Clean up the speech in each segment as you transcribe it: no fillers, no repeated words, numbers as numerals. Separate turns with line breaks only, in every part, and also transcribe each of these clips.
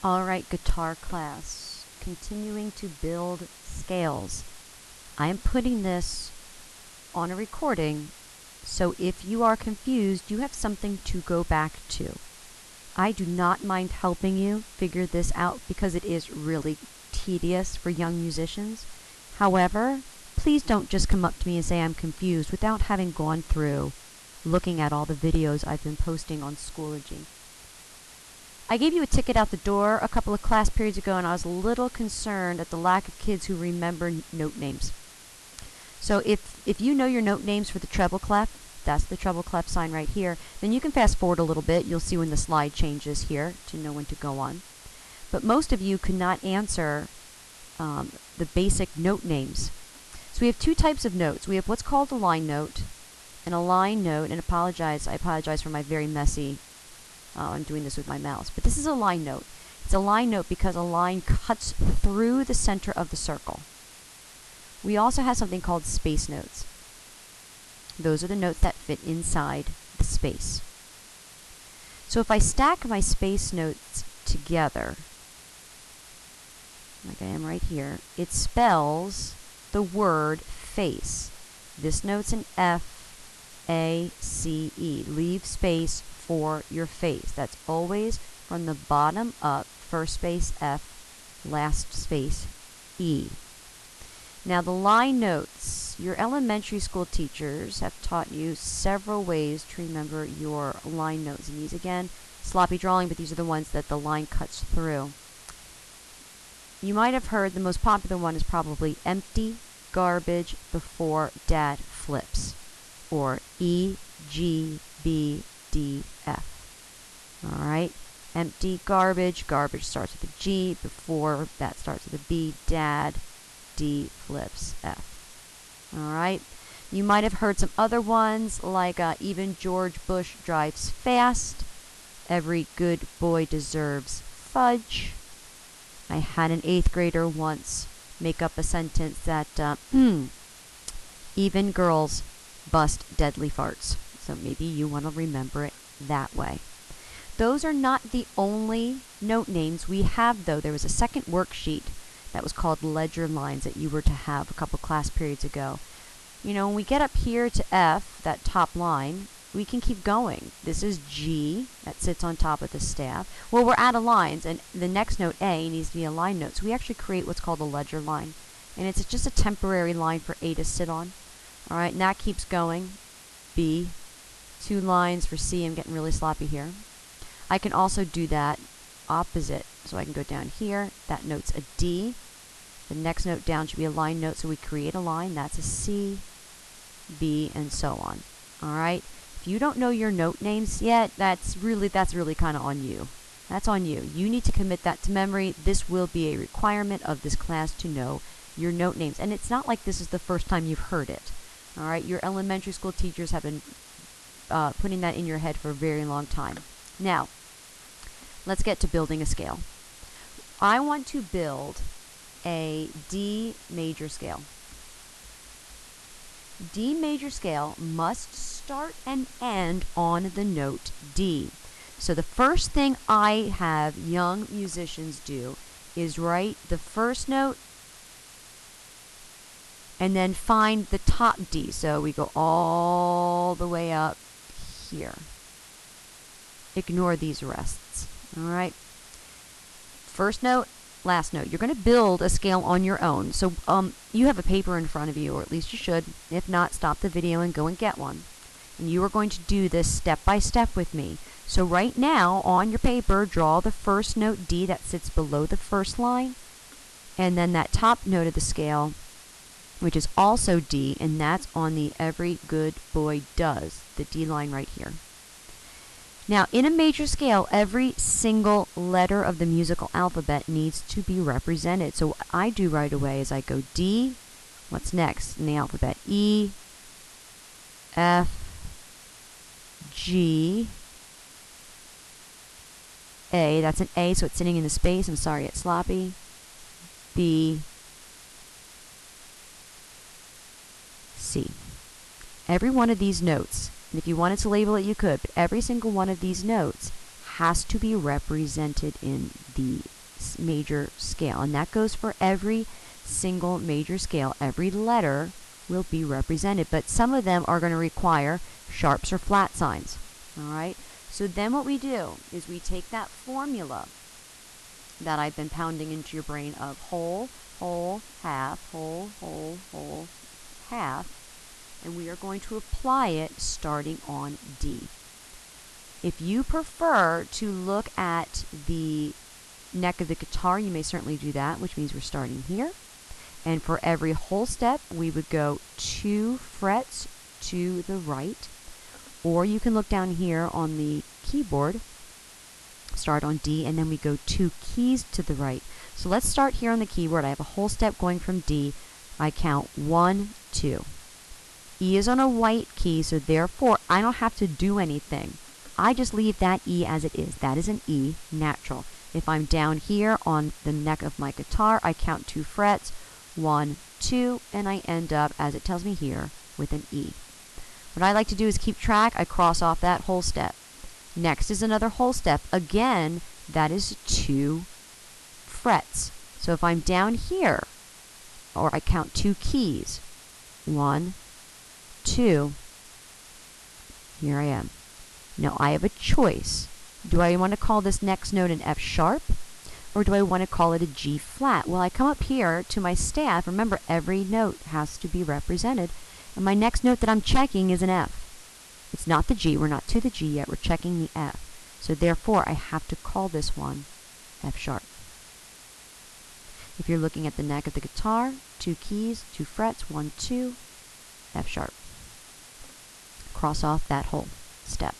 Alright, guitar class, continuing to build scales. I am putting this on a recording, so if you are confused, you have something to go back to. I do not mind helping you figure this out because it is really tedious for young musicians. However, please don't just come up to me and say I'm confused without having gone through looking at all the videos I've been posting on Schoology. I gave you a ticket out the door a couple of class periods ago, and I was a little concerned at the lack of kids who remember note names. So if you know your note names for the treble clef, that's the treble clef sign right here, then you can fast forward a little bit. You'll see when the slide changes here to know when to go on. But most of you could not answer the basic note names. So we have two types of notes. We have what's called a line note, and I apologize for my very messy I'm doing this with my mouse. But this is a line note. It's a line note because a line cuts through the center of the circle. We also have something called space notes. Those are the notes that fit inside the space. So if I stack my space notes together, like I am right here, it spells the word face. This note's an F-A-C-E. Leave space for your face. That's always from the bottom up, first space F, last space E. Now the line notes, your elementary school teachers have taught you several ways to remember your line notes. And these again, sloppy drawing, but these are the ones that the line cuts through. You might have heard the most popular one is probably empty garbage before dad flips, or E, G, B, D, F. Alright, empty garbage, garbage starts with a G, before that starts with a B, dad, D flips F. Alright, you might have heard some other ones like even George Bush drives fast, every good boy deserves fudge. I had an 8th grader once make up a sentence that even girls bust deadly farts. So maybe you want to remember it that way. Those are not the only note names we have, though. There was a second worksheet that was called ledger lines that you were to have a couple class periods ago. You know, when we get up here to F, that top line, we can keep going. This is G that sits on top of the staff. Well, we're out of lines, and the next note, A, needs to be a line note. So we actually create what's called a ledger line. And it's just a temporary line for A to sit on. All right, and that keeps going. B, 2 lines for C. I'm getting really sloppy here. I can also do that opposite. So I can go down here. That note's a D. The next note down should be a line note, so we create a line. That's a C, B, and so on. All right. If you don't know your note names yet, that's really kind of on you. That's on you. You need to commit that to memory. This will be a requirement of this class to know your note names. And it's not like this is the first time you've heard it. All right. Your elementary school teachers have been putting that in your head for a very long time. Now, let's get to building a scale. I want to build a D major scale. D major scale must start and end on the note D. So the first thing I have young musicians do is write the first note and then find the top D. So we go all the way up here. Ignore these rests. All right. First note, last note. You're going to build a scale on your own. So you have a paper in front of you, or at least you should. If not, stop the video and go and get one. And you are going to do this step by step with me. So right now, on your paper, draw the first note D that sits below the first line. And then that top note of the scale, which is also D, and that's on the every good boy does, the D line right here. Now, in a major scale, every single letter of the musical alphabet needs to be represented. So what I do right away is I go D, what's next in the alphabet? E, F, G, A, that's an A, so it's sitting in the space. I'm sorry, it's sloppy. B, C. Every one of these notes, and if you wanted to label it, you could, but every single one of these notes has to be represented in the major scale. And that goes for every single major scale. Every letter will be represented, but some of them are going to require sharps or flat signs. All right? So then what we do is we take that formula that I've been pounding into your brain of whole, whole, half, whole, whole, whole, half, and we are going to apply it starting on D. If you prefer to look at the neck of the guitar, you may certainly do that, which means we're starting here. And for every whole step, we would go 2 frets to the right. Or you can look down here on the keyboard, start on D, and then we go 2 keys to the right. So let's start here on the keyboard. I have a whole step going from D. I count 1, 2. E is on a white key, so therefore I don't have to do anything. I just leave that E as it is. That is an E natural. If I'm down here on the neck of my guitar, I count 2 frets, 1, 2, and I end up, as it tells me here, with an E. What I like to do is keep track. I cross off that whole step. Next is another whole step. Again, that is 2 frets. So if I'm down here, or I count 2 keys, 1, 2, here I am. Now I have a choice. Do I want to call this next note an F sharp, or do I want to call it a G flat? Well, I come up here to my staff. Remember, every note has to be represented. And my next note that I'm checking is an F. It's not the G. We're not to the G yet. We're checking the F. So therefore, I have to call this one F sharp. If you're looking at the neck of the guitar, 2 keys, 2 frets, 1, 2, F sharp. Cross off that whole step.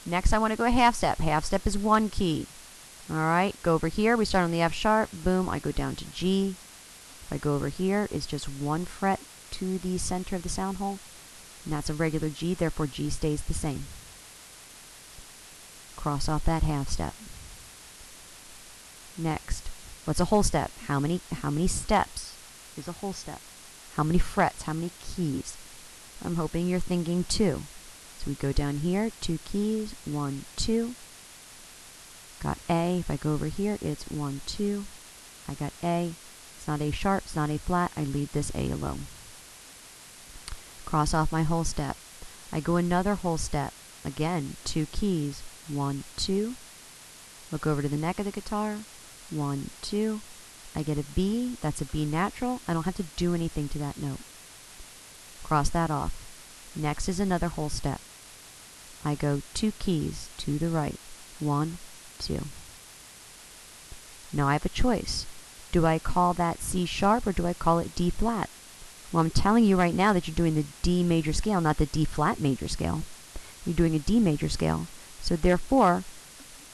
Next, I want to go a half step. Half step is 1 key. All right, go over here. We start on the F sharp. Boom, I go down to G. If I go over here, it's just 1 fret to the center of the sound hole. And that's a regular G, therefore G stays the same. Cross off that half step. Next, what's a whole step? How many steps is a whole step? How many frets? How many keys? I'm hoping you're thinking 2. So we go down here, 2 keys, 1, 2. Got A. If I go over here, it's 1, 2. I got A. It's not A sharp, it's not A flat. I leave this A alone. Cross off my whole step. I go another whole step. Again, 2 keys, 1, 2. Look over to the neck of the guitar, 1, 2. I get a B. That's a B natural. I don't have to do anything to that note. Cross that off. Next is another whole step. I go 2 keys to the right, 1, 2. Now I have a choice. Do I call that C sharp or do I call it D flat? Well, I'm telling you right now that you're doing the D major scale, not the D flat major scale. You're doing a D major scale. So therefore,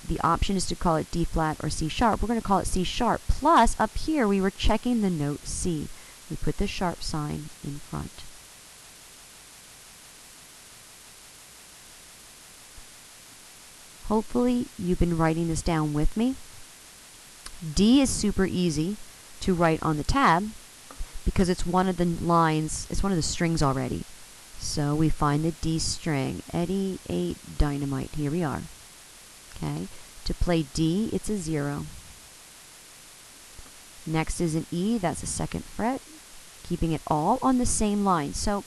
the option is to call it D flat or C sharp. We're going to call it C sharp. Plus, up here, we were checking the note C. We put the sharp sign in front. Hopefully, you've been writing this down with me. D is super easy to write on the tab because it's one of the lines, it's one of the strings already. So we find the D string, Eddie 8 Dynamite. Here we are. Okay. To play D, it's a 0. Next is an E, that's a 2nd fret, keeping it all on the same line. So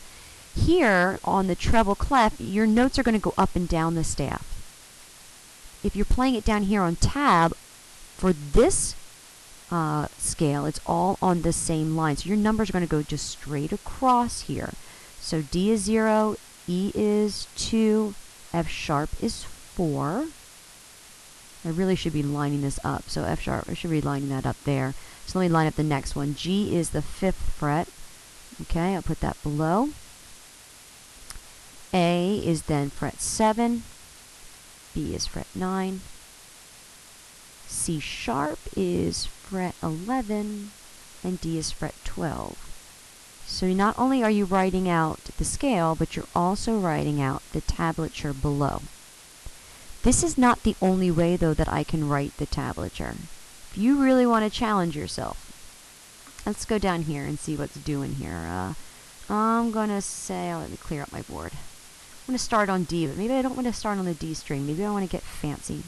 here on the treble clef, your notes are going to go up and down the staff. If you're playing it down here on tab, for this scale, it's all on the same line. So your numbers are going to go just straight across here. So D is 0, E is 2, F sharp is 4. I really should be lining this up. So F sharp, I should be lining that up there. So let me line up the next one. G is the 5th fret. Okay, I'll put that below. A is then fret 7. B is fret 9. C sharp is fret 11. And D is fret 12. So not only are you writing out the scale, but you're also writing out the tablature below. This is not the only way, though, that I can write the tablature. If you really want to challenge yourself, let's go down here and see what's doing here. I'm going to say, let me clear up my board. want to start on D, but maybe I don't want to start on the D string. Maybe I want to get fancy.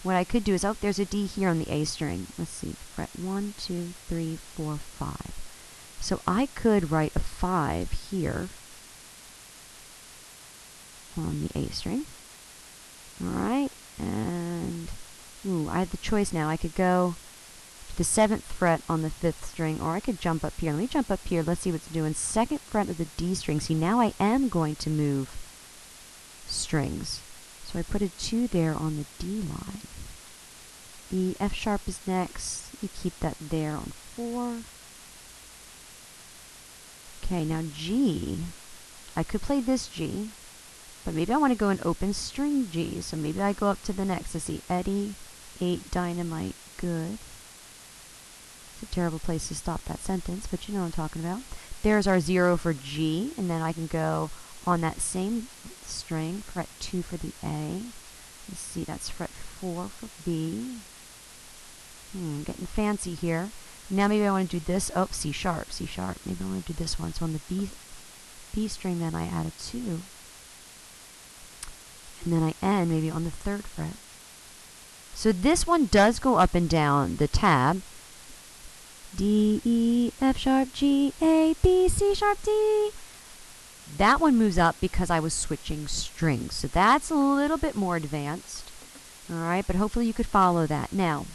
What I could do is, oh, there's a D here on the A string. Let's see, fret 1, 2, 3, 4, 5. So I could write a 5 here on the A string. All right, and I have the choice now. I could go to the 7th fret on the 5th string, or I could jump up here. Let me jump up here. Let's see what's doing. 2nd fret of the D string. See, now I am going to move strings. So I put a 2 there on the D line. E, F sharp is next. You keep that there on 4. Okay, now G. I could play this G, but maybe I want to go an open string G. So maybe I go up to the next. Let's see, Eddie, 8, dynamite, good. It's a terrible place to stop that sentence, but you know what I'm talking about. There's our 0 for G, and then I can go on that same string, fret 2 for the A. Let's see, that's fret 4 for B. Getting fancy here. Now maybe I want to do this. Oh, C sharp, C sharp. Maybe I want to do this one. So on the B string, then I add a 2. And then I end maybe on the 3rd fret. So this one does go up and down the tab. D, E, F sharp, G, A, B, C sharp, D. That one moves up because I was switching strings. So that's a little bit more advanced. All right, but hopefully you could follow that. Now,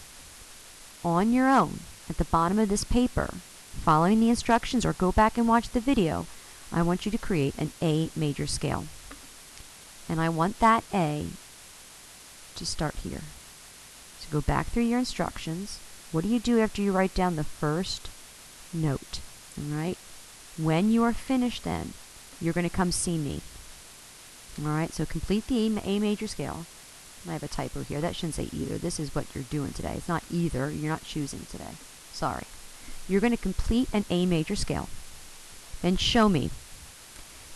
on your own, at the bottom of this paper, following the instructions or go back and watch the video, I want you to create an A major scale. And I want that A to start here. So go back through your instructions. What do you do after you write down the first note? All right? When you are finished then, you're going to come see me. All right? So complete the A major scale. I have a typo here. That shouldn't say either. This is what you're doing today. It's not either. You're not choosing today. Sorry. You're going to complete an A major scale. Then show me.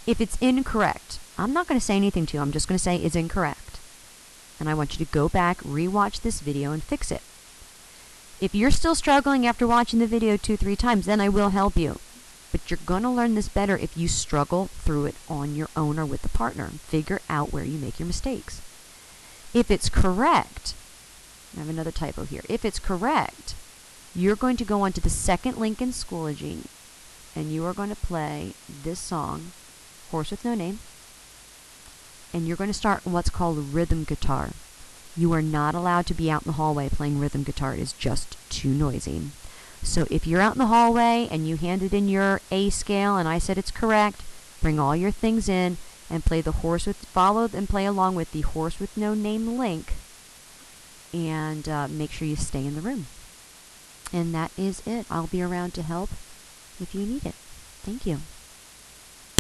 If it's incorrect, I'm not going to say anything to you. I'm just going to say it's incorrect. And I want you to go back, rewatch this video, and fix it. If you're still struggling after watching the video 2-3 times, then I will help you. But you're going to learn this better if you struggle through it on your own or with a partner. Figure out where you make your mistakes. If it's correct, I have another typo here. If it's correct, you're going to go on to the 2nd Lincoln Schoology, and you are going to play this song, Horse with No Name, and you're going to start on what's called a rhythm guitar. You are not allowed to be out in the hallway playing rhythm guitar. It is just too noisy. So if you're out in the hallway and you handed in your A scale and I said it's correct, bring all your things in and play the horse with, follow and play along with the Horse with No Name link, and make sure you stay in the room. And that is it. I'll be around to help if you need it. Thank you.